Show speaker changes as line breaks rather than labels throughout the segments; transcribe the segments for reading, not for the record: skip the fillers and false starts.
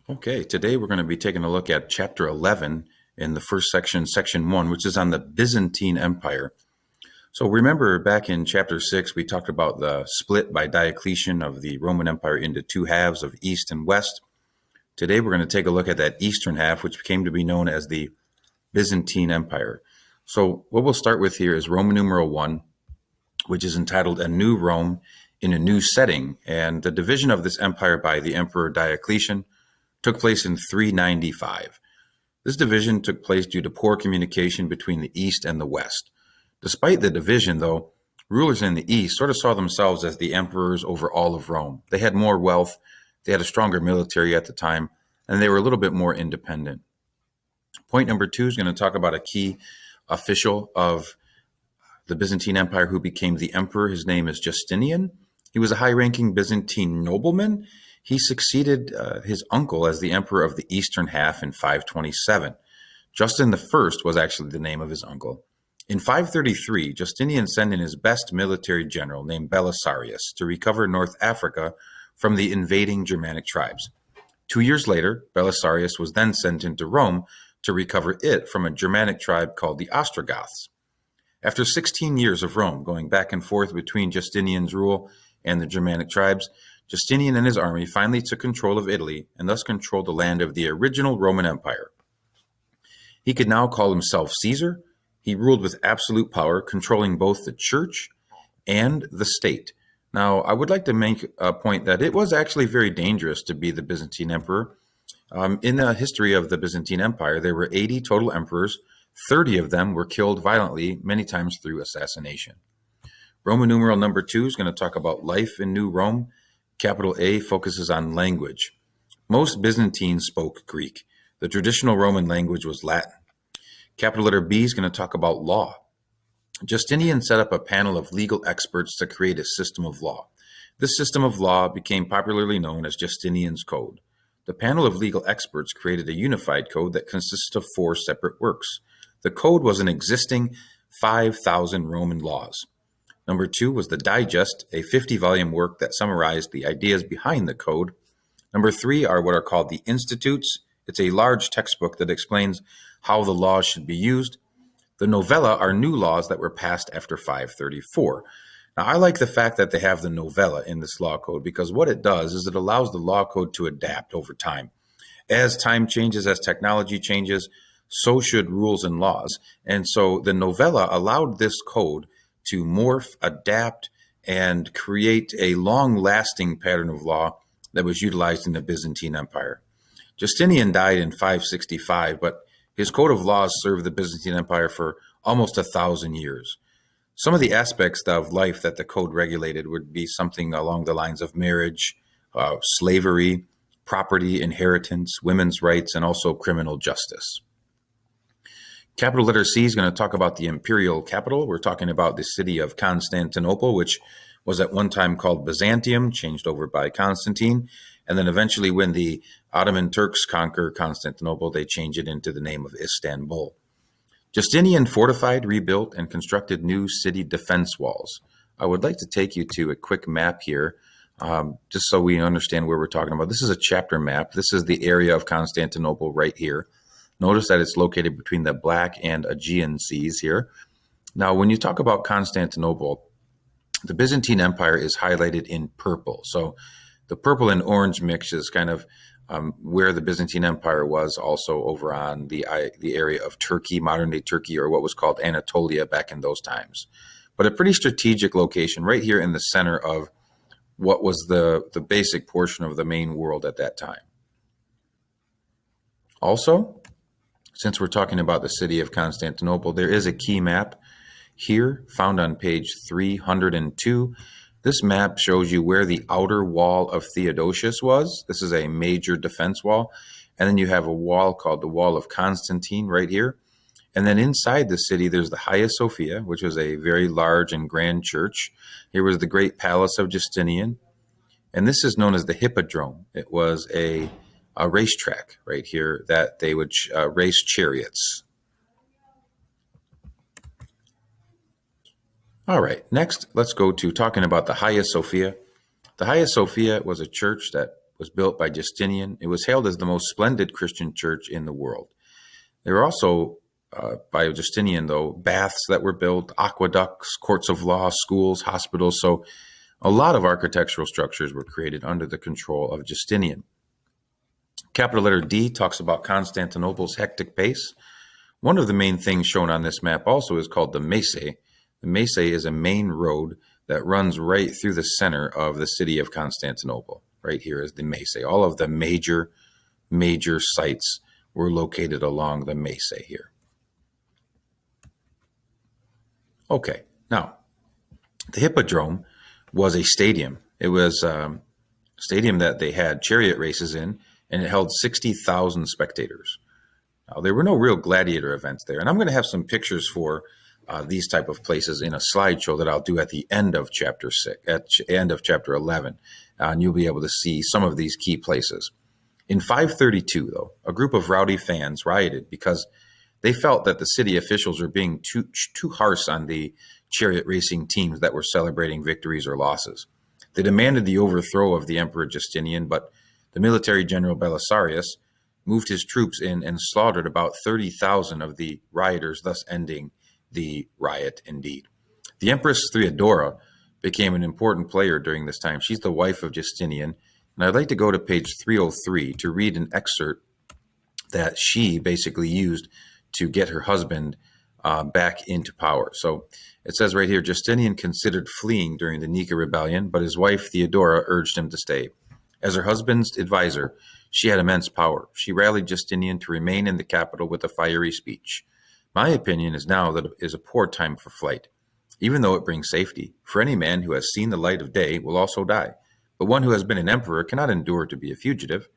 Okay, today we're going to be taking a look at chapter 11 in the first section, section 1, which is on the Byzantine Empire. So remember back in chapter 6, we talked about the split by Diocletian of the Roman Empire into two halves of East and West. Today we're going to take a look at that eastern half, which came to be known as the Byzantine Empire. So what we'll start with here is Roman numeral 1, which is entitled A New Rome in a New Setting. And the division of this empire by the Emperor Diocletian took place in 395. This division took place due to poor communication between the East and the West. Despite the division, though, rulers in the East sort of saw themselves as the emperors over all of Rome. They had more wealth, they had a stronger military at the time, and they were a little bit more independent. Point number 2 is going to talk about a key official of the Byzantine Empire who became the emperor. His name is Justinian. He was a high-ranking Byzantine nobleman. He succeeded his uncle as the emperor of the eastern half in 527. Justin I was actually the name of his uncle. In 533, Justinian sent in his best military general named Belisarius to recover North Africa from the invading Germanic tribes. 2 years later, Belisarius was then sent into Rome to recover it from a Germanic tribe called the Ostrogoths. After 16 years of Rome going back and forth between Justinian's rule and the Germanic tribes, Justinian and his army finally took control of Italy and thus controlled the land of the original Roman Empire. He could now call himself Caesar. He ruled with absolute power, controlling both the church and the state. Now, I would like to make a point that it was actually very dangerous to be the Byzantine emperor. In the history of the Byzantine Empire, there were 80 total emperors. 30 of them were killed violently, many times through assassination. Roman numeral number 2 is going to talk about life in New Rome. Capital A focuses on language. Most Byzantines spoke Greek. The traditional Roman language was Latin. Capital letter B is going to talk about law. Justinian set up a panel of legal experts to create a system of law. This system of law became popularly known as Justinian's Code. The panel of legal experts created a unified code that consisted of 4 separate works. The code was an existing 5,000 Roman laws. Number 2 was the Digest, a 50-volume work that summarized the ideas behind the code. Number 3 are what are called the Institutes. It's a large textbook that explains how the laws should be used. The Novella are new laws that were passed after 534. Now, I like the fact that they have the Novella in this law code because what it does is it allows the law code to adapt over time. As time changes, as technology changes, so should rules and laws. And so the Novella allowed this code to morph, adapt, and create a long-lasting pattern of law that was utilized in the Byzantine Empire. Justinian died in 565, but his code of laws served the Byzantine Empire for almost 1,000 years. Some of the aspects of life that the code regulated would be something along the lines of marriage, slavery, property, inheritance, women's rights, and also criminal justice. Capital letter C is going to talk about the imperial capital. We're talking about the city of Constantinople, which was at one time called Byzantium, changed over by Constantine. And then eventually when the Ottoman Turks conquer Constantinople, they change it into the name of Istanbul. Justinian fortified, rebuilt, and constructed new city defense walls. I would like to take you to a quick map here, just so we understand where we're talking about. This is a chapter map. This is the area of Constantinople right here. Notice that it's located between the Black and Aegean Seas here. Now, when you talk about Constantinople, the Byzantine Empire is highlighted in purple. So the purple and orange mix is kind of where the Byzantine Empire was, also over on the area of Turkey, modern-day Turkey, or what was called Anatolia back in those times. But a pretty strategic location right here in the center of what was the basic portion of the main world at that time. Also, since we're talking about the city of Constantinople, there is a key map here found on page 302. This map shows you where the outer wall of Theodosius was. This is a major defense wall. And then you have a wall called the Wall of Constantine right here. And then inside the city, there's the Hagia Sophia, which was a very large and grand church. Here was the great palace of Justinian. And this is known as the Hippodrome. It was a racetrack right here that they would race chariots. All right, next let's go to talking about the Hagia Sophia. The Hagia Sophia was a church that was built by Justinian. It was hailed as the most splendid Christian church in the world. There were also, by Justinian though, baths that were built, aqueducts, courts of law, schools, hospitals. So a lot of architectural structures were created under the control of Justinian. Capital letter D talks about Constantinople's hectic pace. One of the main things shown on this map also is called the Mese. The Mese is a main road that runs right through the center of the city of Constantinople. Right here is the Mese. All of the major sites were located along the Mese here. Okay, now, the Hippodrome was a stadium. It was a stadium that they had chariot races in, and it held 60,000 spectators. Now, there were no real gladiator events there, and I'm going to have some pictures for these type of places in a slideshow that I'll do at the end of chapter 6, at end of chapter 11, and you'll be able to see some of these key places. In 532, though, a group of rowdy fans rioted because they felt that the city officials were being too harsh on the chariot racing teams that were celebrating victories or losses. They demanded the overthrow of the Emperor Justinian, but the military general Belisarius moved his troops in and slaughtered about 30,000 of the rioters, thus ending the riot indeed. The Empress Theodora became an important player during this time. She's the wife of Justinian, and I'd like to go to page 303 to read an excerpt that she basically used to get her husband back into power. So it says right here, Justinian considered fleeing during the Nika Rebellion, but his wife Theodora urged him to stay. As her husband's advisor, she had immense power. She rallied Justinian to remain in the capital with a fiery speech. My opinion is now that it is a poor time for flight, even though it brings safety. For any man who has seen the light of day will also die. But one who has been an emperor cannot endure to be a fugitive.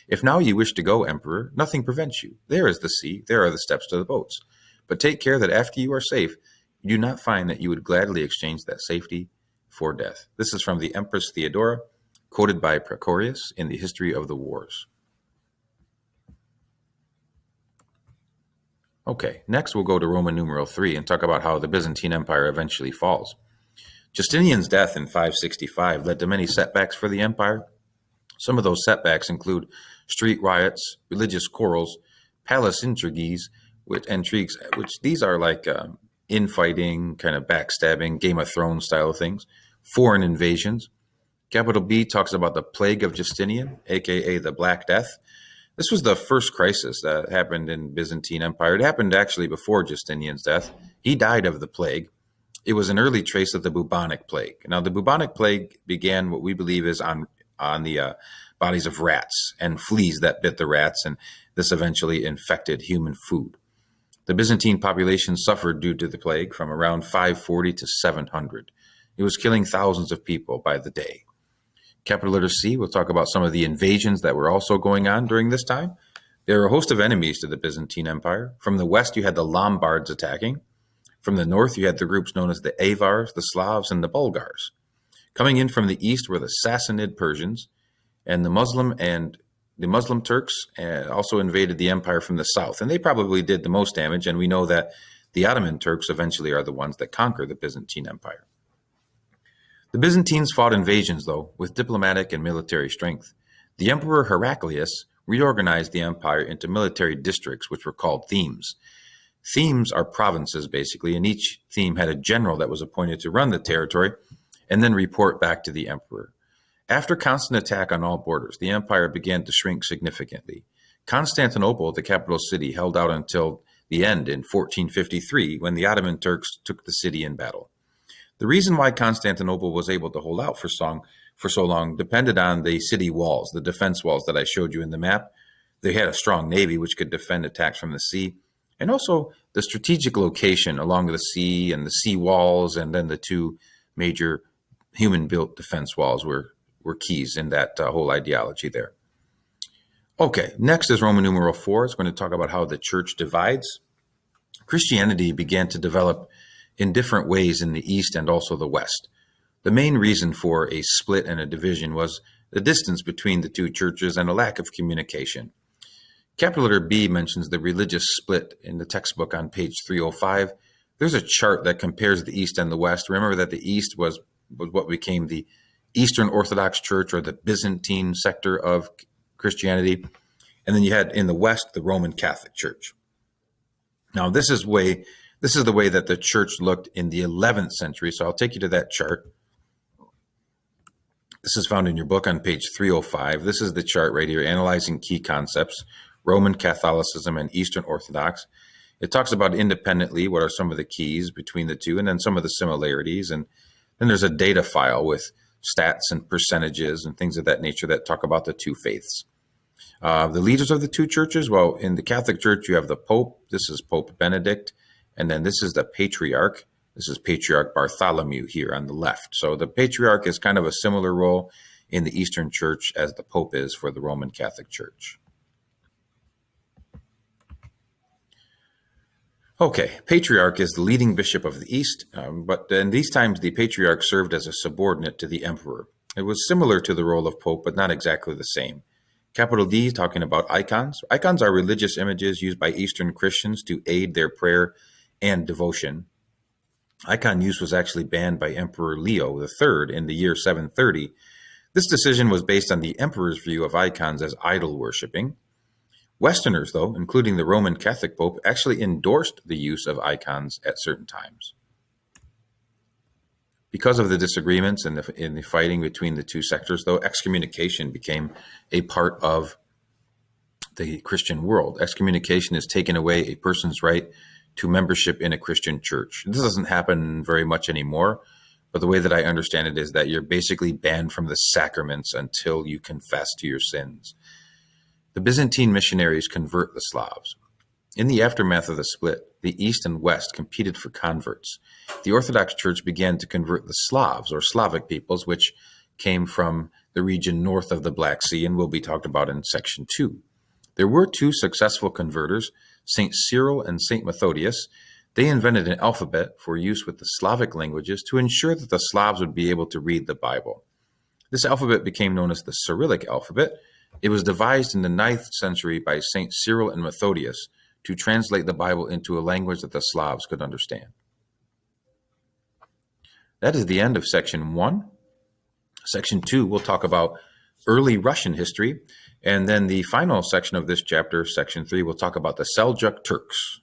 If now you wish to go, emperor, nothing prevents you. There is the sea, there are the steps to the boats. But take care that after you are safe, you do not find that you would gladly exchange that safety for death. This is from the Empress Theodora, quoted by Procorius in the History of the Wars. Okay, next we'll go to Roman numeral 3 and talk about how the Byzantine Empire eventually falls. Justinian's death in 565 led to many setbacks for the empire. Some of those setbacks include street riots, religious quarrels, palace intrigues, which these are like infighting, kind of backstabbing, Game of Thrones style things, foreign invasions. Capital B talks about the plague of Justinian, aka the Black Death. This was the first crisis that happened in Byzantine Empire. It happened actually before Justinian's death. He died of the plague. It was an early trace of the bubonic plague. Now, the bubonic plague began what we believe is on the bodies of rats and fleas that bit the rats, and this eventually infected human food. The Byzantine population suffered due to the plague from around 540 to 700. It was killing thousands of people by the day. Capital letter C, we'll talk about some of the invasions that were also going on during this time. There were a host of enemies to the Byzantine Empire. From the west, you had the Lombards attacking. From the north, you had the groups known as the Avars, the Slavs, and the Bulgars. Coming in from the east were the Sassanid Persians, and the Muslim Turks also invaded the empire from the south, and they probably did the most damage, and we know that the Ottoman Turks eventually are the ones that conquer the Byzantine Empire. The Byzantines fought invasions, though, with diplomatic and military strength. The Emperor Heraclius reorganized the empire into military districts, which were called themes. Themes are provinces, basically, and each theme had a general that was appointed to run the territory and then report back to the emperor. After constant attack on all borders, the empire began to shrink significantly. Constantinople, the capital city, held out until the end in 1453, when the Ottoman Turks took the city in battle. The reason why Constantinople was able to hold out for so long depended on the city walls, the defense walls that I showed you in the map. They had a strong navy which could defend attacks from the sea, and also the strategic location along the sea and the sea walls, and then the two major human-built defense walls were keys in that whole ideology there. Okay, next is Roman numeral 4. It's going to talk about how the church divides. Christianity began to develop in different ways in the East and also the West. The main reason for a split and a division was the distance between the two churches and a lack of communication. Capital letter B mentions the religious split in the textbook on page 305. There's a chart that compares the East and the West. Remember that the East was what became the Eastern Orthodox Church, or the Byzantine sector of Christianity. And then you had in the West, the Roman Catholic Church. Now, this is the way that the church looked in the 11th century. So I'll take you to that chart. This is found in your book on page 305. This is the chart right here, analyzing key concepts, Roman Catholicism and Eastern Orthodox. It talks about independently what are some of the keys between the two, and then some of the similarities. And then there's a data file with stats and percentages and things of that nature that talk about the two faiths. The leaders of the two churches, well, in the Catholic Church, you have the Pope. This is Pope Benedict. And then this is the Patriarch. This is Patriarch Bartholomew here on the left. So the Patriarch is kind of a similar role in the Eastern Church as the Pope is for the Roman Catholic Church. Okay, Patriarch is the leading bishop of the East, but in these times the Patriarch served as a subordinate to the Emperor. It was similar to the role of Pope, but not exactly the same. Capital D, talking about icons. Icons are religious images used by Eastern Christians to aid their prayer and devotion. Icon use was actually banned by Emperor Leo III in the year 730. This decision was based on the emperor's view of icons as idol worshipping. Westerners, though, including the Roman Catholic Pope, actually endorsed the use of icons at certain times. Because of the disagreements in the fighting between the two sectors, though, excommunication became a part of the Christian world. Excommunication is taking away a person's right to membership in a Christian church. This doesn't happen very much anymore, but the way that I understand it is that you're basically banned from the sacraments until you confess to your sins. The Byzantine missionaries convert the Slavs. In the aftermath of the split, the East and West competed for converts. The Orthodox Church began to convert the Slavs, or Slavic peoples, which came from the region north of the Black Sea and will be talked about in section 2. There were two successful converters, St. Cyril and St. Methodius. They invented an alphabet for use with the Slavic languages to ensure that the Slavs would be able to read the Bible. This alphabet became known as the Cyrillic alphabet. It was devised in the 9th century by St. Cyril and Methodius to translate the Bible into a language that the Slavs could understand. That is the end of section 1. Section 2, we'll talk about early Russian history. And then the final section of this chapter, section 3, we'll talk about the Seljuk Turks.